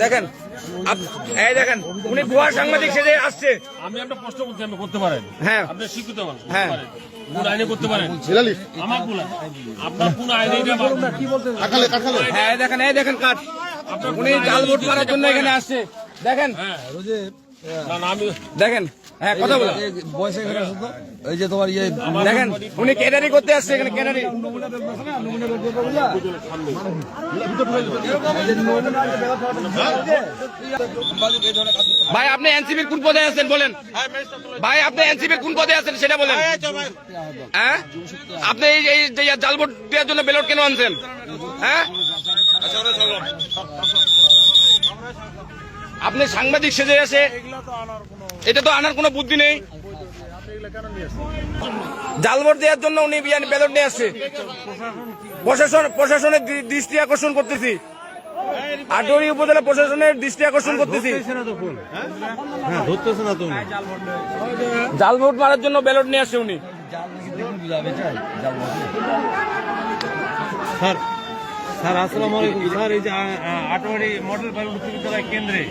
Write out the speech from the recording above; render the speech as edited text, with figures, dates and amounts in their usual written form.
দেখেন এই দেখেন উনি ভুয়া সাংবাদিক সেজে আসছে। আমি একটা প্রশ্ন করতে আপনি করতে পারেন, হ্যাঁ আপনি শিক্ষিত মানুষ, হ্যাঁ কোন আইনে করতে পারেন? আমার কোন আপনার কোন আইনে এটা হ্যাঁ দেখেন এই দেখেন কাঠ উনি জাল ভোট মারার জন্য এখানে আসছে। দেখেন আমি দেখেন হ্যাঁ কথা বলো বয়সে এখানে আসো তো এই যে তোমার ইয়ে দেখেন উনি ক্যাডারি করতে আসছে এখানে ক্যাডারি। ভাই আপনি এনসিপির কোন পদে আছেন বলেন? ভাই আপনি এনসিপির কোন পদে আছেন সেটা বলেন। হ্যাঁ আপনি এই জাল ভোট দেওয়ার জন্য ব্যালট কেন আনছেন? হ্যাঁ আপনি সাংবাদিক সেজে আছে, এটা তো আনার কোনো বুদ্ধি নেই। জাল ভোট দেওয়ার জন্য উনি ব্যালট নিয়ে আসছে। প্রশাসনের দৃষ্টি আকর্ষণ করতেছি, আটোয়ারি উপজেলা প্রশাসনের দৃষ্টি আকর্ষণ করতেছি। জাল ভোট মারার জন্য ব্যালট নিয়ে আসছে উনি। স্যার আসসালামু আলাইকুম স্যার, এই যে আটোয়ারি মডেল বায়ু বিশ্ববিদ্যালয় কেন্দ্রে